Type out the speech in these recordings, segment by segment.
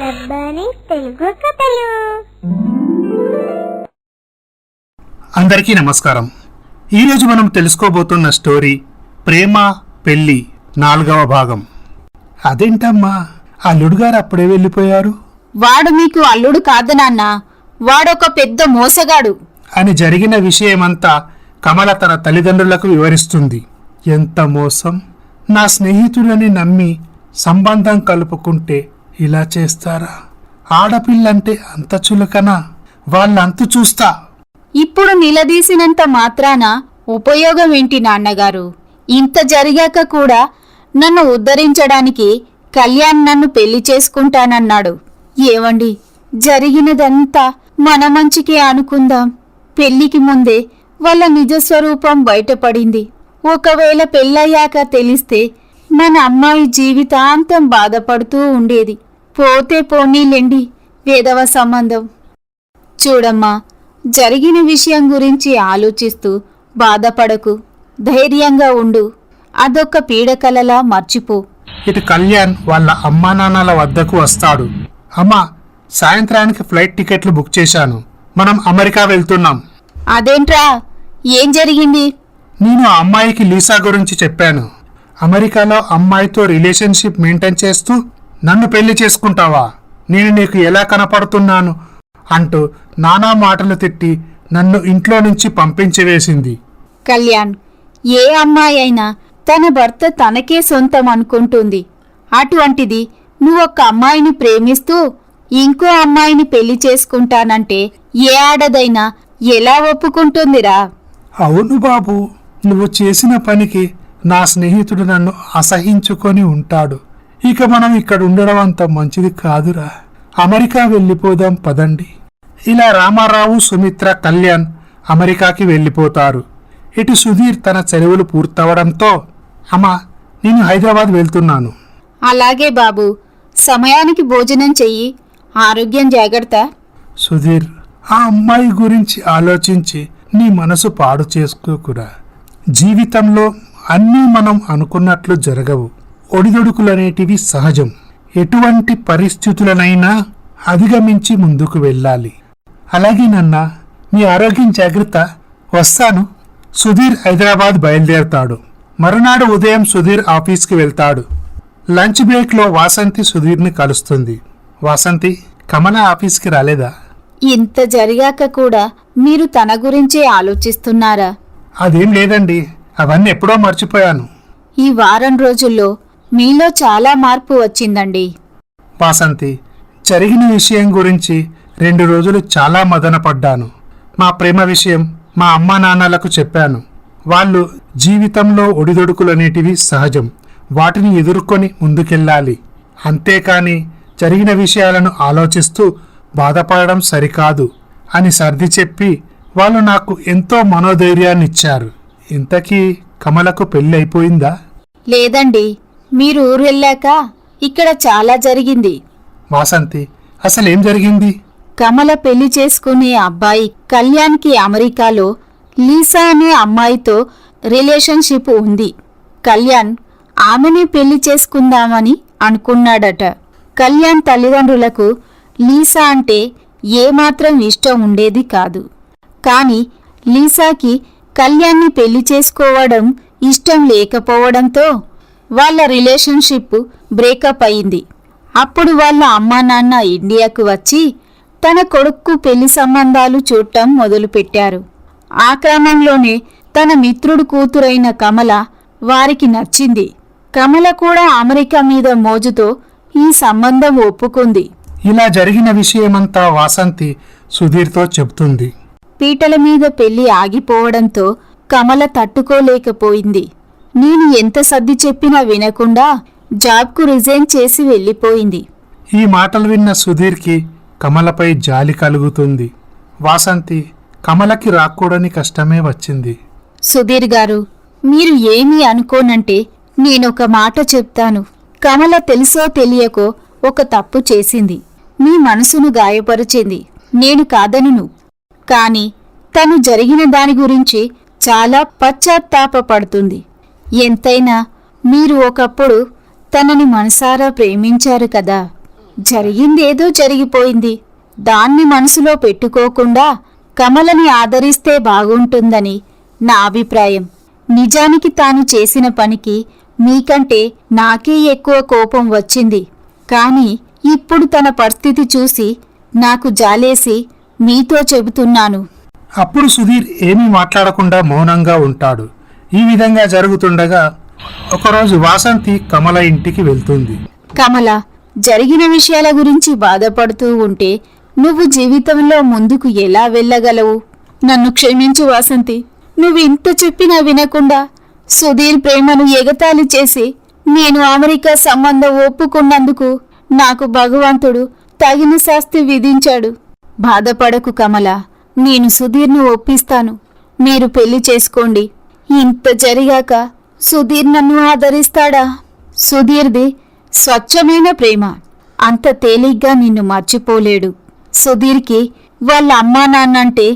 రబ్బాని తెలుగు కథలు. అందరికీ నమస్కారం. ఈరోజు మనం తెలుసుకోబోతున్న స్టోరీ ప్రేమ పెళ్లి 4వ భాగం. అదేంటమ్మా, అల్లుడుగారు అప్పుడే వెళ్ళిపోయారు? వాడు మీకు అల్లుడు కాదు నాన్న, వాడొక పెద్ద మోసగాడు అని జరిగిన విషయమంతా కమల తన తల్లిదండ్రులకు వివరిస్తుంది. ఎంత మోసం! నా స్నేహితులని నమ్మి సంబంధం కలుపుకుంటే ఇలా చేస్తారా? ఆడపిల్లంటే అంత చులకనా? వాళ్ళంతు చూస్తా. ఇప్పుడు నిలదీసినంత మాత్రాన ఉపయోగం ఏంటి నాన్నగారు? ఇంత జరిగాక కూడా నన్ను ఉద్ధరించడానికి కళ్యాణ్ నన్ను పెళ్లి చేసుకుంటానన్నాడు. ఏవండి, జరిగినదంతా మన మంచికే అనుకుందాం. పెళ్లికి ముందే వాళ్ళ నిజస్వరూపం బయటపడింది. ఒకవేళ పెళ్ళయ్యాక తెలిస్తే మన అమ్మాయి జీవితాంతం బాధపడుతూ ఉండేది. పోతే పోనీలెండి, వేదవ సంబంధం. చూడమ్మా, జరిగిన విషయం గురించి ఆలోచిస్తూ బాధపడకు, ధైర్యంగా ఉండు. అదొక పీడకలలా మర్చిపో. ఇటు కళ్యాణ్ వాళ్ళ అమ్మా నాన్నల వద్దకు వస్తాడు. అమ్మా, సాయంత్రానికి ఫ్లైట్ టికెట్లు బుక్ చేశాను. మనం అమెరికా వెళ్తున్నాం. అదేంట్రా, ఏం జరిగింది? నేను ఆ అమ్మాయికి లీసా గురించి చెప్పాను. అమెరికాలో అమ్మాయితో రిలేషన్షిప్ మెయింటైన్ చేస్తూ నన్ను పెళ్లి చేసుకుంటావా? నేను నీకు ఎలా కనపడుతున్నాను అంటూ నానా మాటలు తిట్టి నన్ను ఇంట్లో నుంచి పంపించి వేసింది. కళ్యాణ్, ఏ అమ్మాయి అయినా తన భర్త తనకే సొంతం అనుకుంటుంది. అటువంటిది నువ్వొక్క అమ్మాయిని ప్రేమిస్తూ ఇంకో అమ్మాయిని పెళ్లి చేసుకుంటానంటే ఏ ఆడదైనా ఎలా ఒప్పుకుంటుందిరా? అవును బాబు, నువ్వు చేసిన పనికి నా స్నేహితుడు నన్ను అసహించుకొని ఉంటాడు. ఇక మనం ఇక్కడ ఉండడం అంత మంచిది కాదురా. అమెరికా వెళ్ళిపోదాం పదండి. ఇలా రామారావు, సుమిత్ర, కళ్యాణ్ అమెరికాకి వెళ్ళిపోతారు. ఇటు సుధీర్ తన చదువులు పూర్తవడంతో అమ్మా, నేను హైదరాబాద్ వెళ్తున్నాను. అలాగే బాబు, సమయానికి భోజనం చెయ్యి, ఆరోగ్యం జాగ్రత్త. సుధీర్, ఆ అమ్మాయి గురించి ఆలోచించి నీ మనసు పాడు చేసుకోకురా. జీవితంలో అన్నీ మనం అనుకున్నట్లు జరగవు. ఒడిదొడుకులనేటివి సహజం. ఎటువంటి పరిస్థితులనైనా అధిగమించి ముందుకు వెళ్ళాలి. అలాగే నాన్న, మీ ఆరోగ్యం జాగ్రత్త. వస్తాను. సుధీర్ హైదరాబాద్ బయలుదేరతాడు. మరునాడు ఉదయం సుధీర్ ఆఫీస్కి వెళ్తాడు. లంచ్ బ్రేక్లో వాసంతి సుధీర్ని కలుస్తుంది. వాసంతి, కమల ఆఫీస్కి రాలేదా? ఇంత జరిగాక కూడా మీరు తన గురించే ఆలోచిస్తున్నారా? అదేం లేదండి, అవన్నీ ఎప్పుడో మర్చిపోయాను. ఈ వారం రోజుల్లో మీలో చాలా మార్పు వచ్చిందండి. వాసంతి, జరిగిన విషయం గురించి 2 రోజులు చాలా మదనపడ్డాను. మా ప్రేమ విషయం మా అమ్మా నాన్నలకు చెప్పాను. వాళ్ళు జీవితంలో ఒడిదొడుకులనేటివి సహజం, వాటిని ఎదుర్కొని ముందుకెళ్ళాలి. అంతేకాని జరిగిన విషయాలను ఆలోచిస్తూ బాధపడడం సరికాదు అని సర్ది చెప్పి వాళ్ళు నాకు ఎంతో మనోధైర్యాన్నిచ్చారు. ఇంతకీ కమలకు పెళ్ళి అయిపోయిందా? లేదండి, మీరు ఊరు వెళ్ళాక ఇక్కడ చాలా జరిగింది. వాసంతి, అసలేం జరిగింది? కమల పెళ్లి చేసుకునే అబ్బాయి కళ్యాణ్కి అమెరికాలో లీసా అనే అమ్మాయితో రిలేషన్షిప్ ఉంది. కళ్యాణ్ ఆమెనే పెళ్లి చేసుకుందామని అనుకున్నాడట. కళ్యాణ్ తల్లిదండ్రులకు లీసా అంటే ఏమాత్రం ఇష్టం ఉండేది కాదు. కాని లీసాకి కళ్యాణ్ని పెళ్లి చేసుకోవడం ఇష్టం లేకపోవడంతో వాళ్ళ రిలేషన్షిప్ బ్రేకప్ అయింది. అప్పుడు వాళ్ళ అమ్మా నాన్న ఇండియాకు వచ్చి తన కొడుక్కు పెళ్లి సంబంధాలు చూడటం మొదలుపెట్టారు. ఆ క్రమంలోనే తన మిత్రుడు కూతురైన కమల వారికి నచ్చింది. కమల కూడా అమెరికా మీద మోజుతో ఈ సంబంధం ఒప్పుకుంది. ఇలా జరిగిన విషయమంతా వాసంతి సుధీర్తో చెబుతుంది. పీటల మీద పెళ్లి ఆగిపోవడంతో కమల తట్టుకోలేకపోయింది. నేను ఎంత సర్ది చెప్పినా వినకుండా జాబ్కు రిజైన్ చేసి వెళ్ళిపోయింది. ఈ మాటలు విన్న సుధీర్కి కమలపై జాలి కలుగుతుంది. వాసంతి, కమలకి రాకూడని కష్టమే వచ్చింది. సుధీర్ గారు, మీరు ఏమీ అనుకోనంటే నేనొక మాట చెప్తాను. కమల తెలుసో తెలియకో ఒక తప్పు చేసింది. మీ మనసును గాయపరిచింది, నేను కాదనును. కాని తను జరిగిన దాని గురించి చాలా పశ్చాత్తాపపడుతుంది. ఎంతైనా మీరు ఒకప్పుడు తనని మనసారా ప్రేమించారు కదా. జరిగిందేదో జరిగిపోయింది. దాన్ని మనసులో పెట్టుకోకుండా కమలని ఆదరిస్తే బాగుంటుందని నా అభిప్రాయం. నిజానికి తాను చేసిన పనికి మీకంటే నాకే ఎక్కువ కోపం వచ్చింది. కాని ఇప్పుడు తన పరిస్థితి చూసి నాకు జాలేసి మీతో చెబుతున్నాను. అప్పుడు సుధీర్ ఏమీ మాట్లాడకుండా మౌనంగా ఉంటాడు. ఈ విధంగా జరుగుతుండగా ఒకరోజు వాసంతి కమల ఇంటికి వెళ్తుంది. కమల, జరిగిన విషయాల గురించి బాధపడుతూ ఉంటే నువ్వు జీవితంలో ముందుకు ఎలా వెళ్ళగలవు? నన్ను క్షమించు వాసంతి. నువ్వు ఇంత చెప్పినా వినకుండా సుధీర్ ప్రేమను ఎగతాళి చేసి నేను అమెరికా సంబంధం ఒప్పుకున్నందుకు నాకు భగవంతుడు తగిన శాస్తి విధించాడు. బాధపడకు కమల, నేను సుధీర్ను ఒప్పిస్తాను. మీరు పెళ్లి చేసుకోండి. ఇంత జరిగాక సుధీర్ నన్ను ఆదరిస్తాడా? సుధీర్ది స్వచ్ఛమైన ప్రేమ. అంత తేలిగ్గా నిన్ను మర్చిపోలేడు. సుధీర్కి వాళ్ళ అమ్మా నాన్నంటే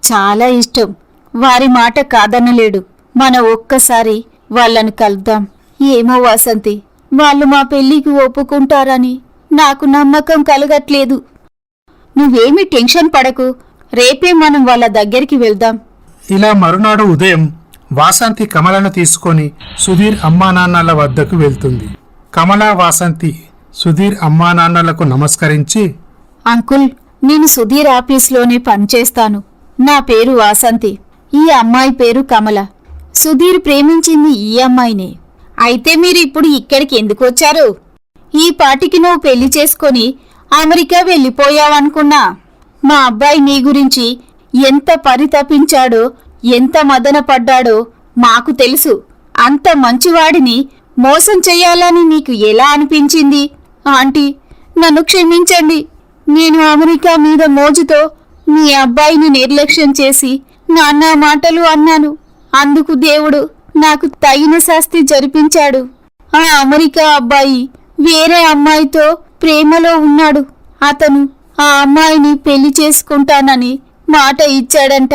చాలా ఇష్టం. వారి మాట కాదనలేడు. మన ఒక్కసారి వాళ్ళను కలుద్దాం. ఏమో వాసంతి, వాళ్ళు మా పెళ్లికి ఒప్పుకుంటారని నాకు నమ్మకం కలగట్లేదు. నువ్వేమీ టెన్షన్ పడకు. రేపే మనం వాళ్ళ దగ్గరికి వెళ్దాం. ఇలా మరునాడు ఉదయం వాసంతి కమలను తీసుకొని సుధీర్ అమ్మానాన్నల వద్దకు వెళ్తుంది. కమల, వాసంతి సుధీర్ అమ్మానాన్నలకు నమస్కరించి, అంకుల్, నేను సుధీర్ ఆఫీస్లోనే పనిచేస్తాను. నా పేరు వాసంతి. ఈ అమ్మాయి పేరు కమల. సుధీర్ ప్రేమించింది ఈ అమ్మాయినే. అయితే మీరు ఇప్పుడు ఇక్కడికి ఎందుకు వచ్చారు? ఈ పాటికి నువ్వు పెళ్లి చేసుకొని అమెరికా వెళ్ళిపోయావనుకున్నా. మా అబ్బాయి నీ గురించి ఎంత పరితపించాడో, ఎంత మదన పడ్డాడో మాకు తెలుసు. అంత మంచివాడిని మోసం చెయ్యాలని నీకు ఎలా అనిపించింది? ఆంటీ, నన్ను క్షమించండి. నేను అమెరికా మీద మోజుతో మీ అబ్బాయిని నిర్లక్ష్యం చేసి నానా మాటలు అన్నాను. అందుకు దేవుడు నాకు తగిన శాస్తి జరిపించాడు. ఆ అమెరికా అబ్బాయి వేరే అమ్మాయితో ప్రేమలో ఉన్నాడు. అతను ఆ అమ్మాయిని పెళ్లి చేసుకుంటానని మాట ఇచ్చాడంట.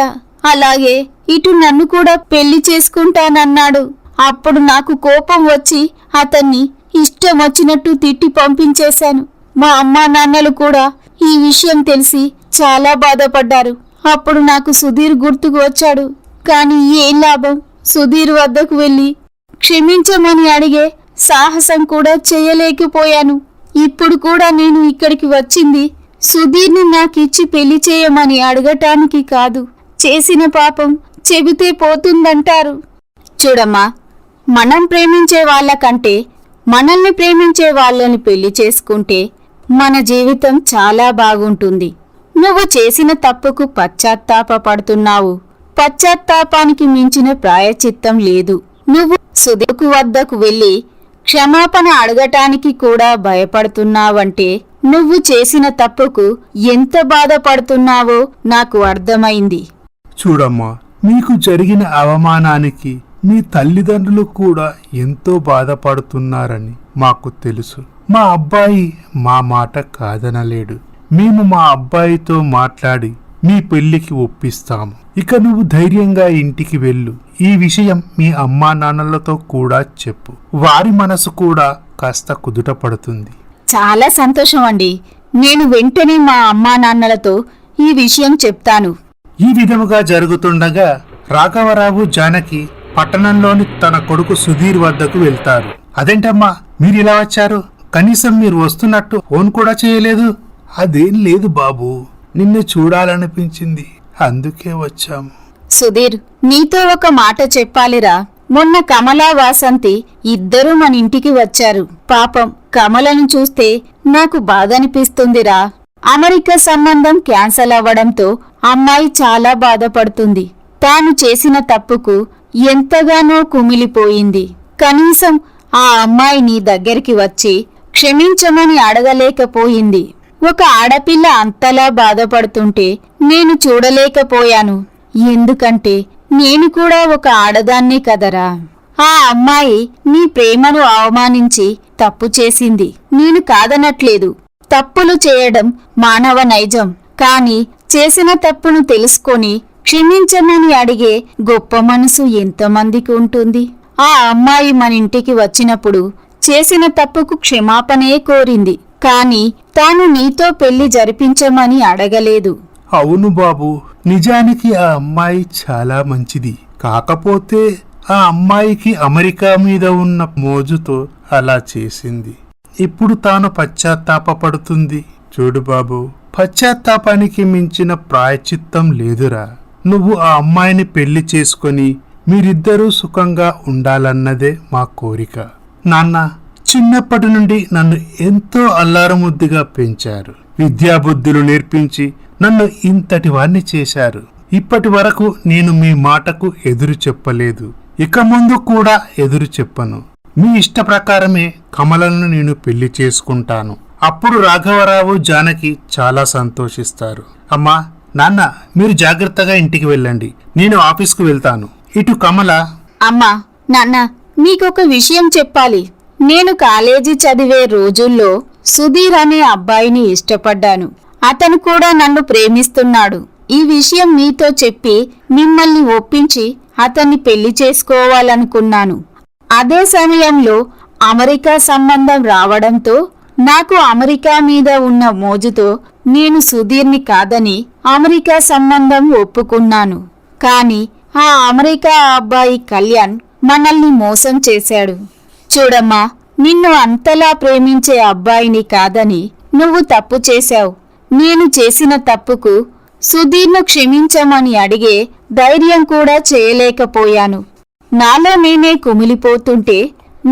అలాగే ఇటు నన్ను కూడా పెళ్లి చేసుకుంటానన్నాడు. అప్పుడు నాకు కోపం వచ్చి అతన్ని ఇష్టం వచ్చినట్టు తిట్టి పంపించేశాను. మా అమ్మా నాన్నలు కూడా ఈ విషయం తెలిసి చాలా బాధపడ్డారు. అప్పుడు నాకు సుధీర్ గుర్తుకు వచ్చాడు. కాని ఏం లాభం? సుధీర్ వద్దకు వెళ్ళి క్షమించమని అడిగే సాహసం కూడా చేయలేకపోయాను. ఇప్పుడు కూడా నేను ఇక్కడికి వచ్చింది సుధీర్ని నాకిచ్చి పెళ్లి చేయమని అడగటానికి కాదు. చేసిన పాపం చెబితే పోతుందంటారు. చూడమ్మా, మనం ప్రేమించే వాళ్ళకంటే మనల్ని ప్రేమించే వాళ్ళని పెళ్లి చేసుకుంటే మన జీవితం చాలా బాగుంటుంది. నువ్వు చేసిన తప్పుకు పశ్చాత్తాపపడుతున్నావు. పశ్చాత్తాపానికి మించిన ప్రాయచిత్తం లేదు. నువ్వు సుధీర్ వద్దకు వెళ్ళి క్షమాపణ అడగటానికి కూడా భయపడుతున్నావంటే నువ్వు చేసిన తప్పుకు ఎంత బాధపడుతున్నావో నాకు అర్థమైంది. చూడమ్మా, మీకు జరిగిన అవమానానికి మీ తల్లిదండ్రులు కూడా ఎంతో బాధపడుతున్నారని మాకు తెలుసు. మా అబ్బాయి మా మాట కాదనలేడు. మేము మా అబ్బాయితో మాట్లాడి మీ పెళ్లికి ఒప్పిస్తాము. ఇక నువ్వు ధైర్యంగా ఇంటికి వెళ్ళు. ఈ విషయం మీ అమ్మా నాన్నలతో కూడా చెప్పు. వారి మనసు కూడా కాస్త కుదుట పడుతుంది. చాలా సంతోషం అండి. నేను వెంటనే మా అమ్మా నాన్నలతో ఈ విషయం చెప్తాను. ఈ విధముగా జరుగుతుండగా రాఘవరావు, జానకి పట్టణంలోని తన కొడుకు సుధీర్ వద్దకు వెళ్తారు. అదేంటమ్మా, మీరు ఇలా వచ్చారు? కనీసం మీరు వస్తున్నట్టు ఫోన్ కూడా చేయలేదు. అదేం లేదు బాబు, నిన్ను చూడాలనిపించింది, అందుకే వచ్చాము. సుధీర్, నీతో ఒక మాట చెప్పాలిరా. మొన్న కమలా, వాసంతి ఇద్దరూ మన ఇంటికి వచ్చారు. పాపం కమలను చూస్తే నాకు బాధనిపిస్తుందిరా. అమెరికా సంబంధం క్యాన్సల్ అవ్వడంతో అమ్మాయి చాలా బాధపడుతుంది. తాను చేసిన తప్పుకు ఎంతగానో కుమిలిపోయింది. కనీసం ఆ అమ్మాయిని దగ్గరికి వచ్చి క్షమించమని అడగలేకపోయింది. ఒక ఆడపిల్ల అంతలా బాధపడుతుంటే నేను చూడలేకపోయాను. ఎందుకంటే నేను కూడా ఒక ఆడదాన్నే కదరా. ఆ అమ్మాయి నీ ప్రేమను అవమానించి తప్పు చేసింది. నేను కాదనట్లేదు. తప్పులు చేయడం మానవ నైజం. కాని చేసిన తప్పును తెలుసుకొని క్షమించమని అడిగే గొప్ప మనసు ఎంతమందికి ఉంటుంది? ఆ అమ్మాయి మన ఇంటికి వచ్చినప్పుడు చేసిన తప్పుకు క్షమాపణే కోరింది. కాని తాను నీతో పెళ్లి జరిపించమని అడగలేదు. అవును బాబు, నిజానికి ఆ అమ్మాయి చాలా మంచిది. కాకపోతే ఆ అమ్మాయికి అమెరికా మీద ఉన్న మోజుతో అలా చేసింది. ఇప్పుడు తాను పశ్చాత్తాపపడుతుంది. చూడు బాబు, పశ్చాత్తాపానికి మించిన ప్రాయశ్చిత్తం లేదురా. నువ్వు ఆ అమ్మాయిని పెళ్లి చేసుకొని మీరిద్దరూ సుఖంగా ఉండాలన్నదే మా కోరిక. నాన్న చిన్నప్పటి నుండి నన్ను ఎంతో అల్లారముద్దుగా పెంచారు. విద్యాబుద్ధులు నేర్పించి నన్ను ఇంతటి వాణ్ణి చేశారు. ఇప్పటి వరకు నేను మీ మాటకు ఎదురు చెప్పలేదు. ఇక ముందు కూడా ఎదురు చెప్పను. మీ ఇష్ట ప్రకారమే కమలను నేను పెళ్లి చేసుకుంటాను. అప్పుడు రాఘవరావు, జానకి చాలా సంతోషిస్తారు. అమ్మా, నాన్న, మీరు జాగ్రత్తగా ఇంటికి వెళ్ళండి. నేను ఆఫీస్కు వెళ్తాను. ఇటు కమల, అమ్మా, నాన్న, మీకొక విషయం చెప్పాలి. నేను కాలేజీ చదివే రోజుల్లో సుధీర్ అనే అబ్బాయిని ఇష్టపడ్డాను. అతను కూడా నన్ను ప్రేమిస్తున్నాడు. ఈ విషయం మీతో చెప్పి మిమ్మల్ని ఒప్పించి అతన్ని పెళ్లి చేసుకోవాలనుకున్నాను. అదే సమయంలో అమెరికా సంబంధం రావడంతో నాకు అమెరికా మీద ఉన్న మోజుతో నేను సుధీర్ని కాదని అమెరికా సంబంధం ఒప్పుకున్నాను. కాని ఆ అమెరికా అబ్బాయి కళ్యాణ్ మనల్ని మోసం చేశాడు. చూడమ్మా, నిన్ను అంతలా ప్రేమించే అబ్బాయిని కాదని నువ్వు తప్పు చేశావు. నేను చేసిన తప్పుకు సుధీర్ను క్షమించమని అడిగే ధైర్యం కూడా చేయలేకపోయాను. నాలో నేనే కుమిలిపోతుంటే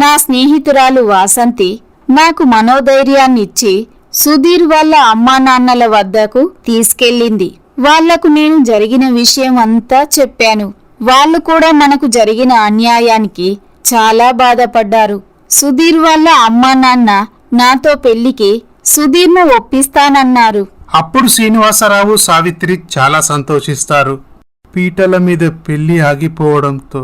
నా స్నేహితురాలు వాసంతి నాకు మనోధైర్యాన్నిచ్చి సుధీర్ వాళ్ళ అమ్మానాన్నల వద్దకు తీసుకెళ్ళింది. వాళ్లకు నేను జరిగిన విషయం అంతా చెప్పాను. వాళ్ళు కూడా మనకు జరిగిన అన్యాయానికి చాలా బాధపడ్డారు. సుధీర్ వాళ్ళ అమ్మానాన్న నాతో పెళ్లికి సుధీర్ను ఒప్పిస్తానన్నారు. అప్పుడు శ్రీనివాసరావు, సావిత్రి చాలా సంతోషిస్తారు. పీటల మీద పెళ్లి ఆగిపోవడంతో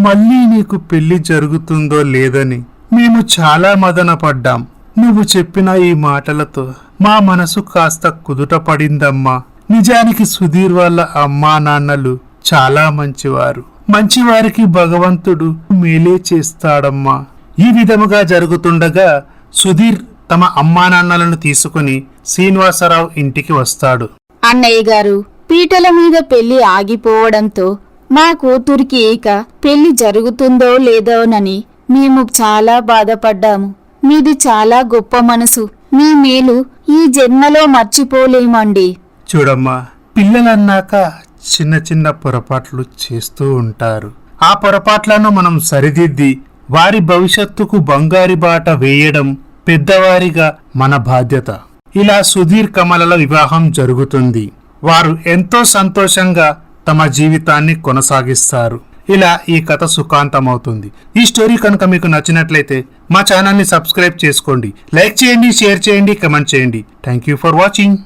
మళ్ళీ నీకు పెళ్లి జరుగుతుందో లేదని మేము చాలా మదనపడ్డాం. నువ్వు చెప్పిన ఈ మాటలతో మా మనసు కాస్త కుదుట పడిందమ్మా. నిజానికి సుధీర్ వాళ్ళ అమ్మా నాన్నలు చాలా మంచివారు. మంచివారికి భగవంతుడు మేలే చేస్తాడమ్మా. ఈ విధముగా జరుగుతుండగా సుధీర్ తమ అమ్మా నాన్నలను తీసుకుని శ్రీనివాసరావు ఇంటికి వస్తాడు. అన్నయ్య గారు, పీటల మీద పెళ్లి ఆగిపోవడంతో మా కూతురికి ఇక పెళ్లి జరుగుతుందో లేదోనని మేము చాలా బాధపడ్డాము. మీది చాలా గొప్ప మనసు. మీ మేలు ఈ జన్మలో మర్చిపోలేమండి. చూడమ్మా, పిల్లలన్నాక చిన్న చిన్న పొరపాట్లు చేస్తూ ఉంటారు. ఆ పొరపాట్లను మనం సరిదిద్ది వారి భవిష్యత్తుకు బంగారు బాట వేయడం పెద్దవారిగా మన బాధ్యత. ఇలా సుధీర్ కమలల వివాహం జరుగుతుంది. వారు ఎంతో సంతోషంగా తమ జీవితాన్ని కొనసాగిస్తారు. ఇలా ఈ కథ సుఖాంతమవుతుంది. ఈ స్టోరీ కనుక మీకు నచ్చినట్లయితే మా ఛానల్ని సబ్స్క్రైబ్ చేసుకోండి, లైక్ చేయండి, షేర్ చేయండి, కమెంట్ చేయండి. Thank you for watching.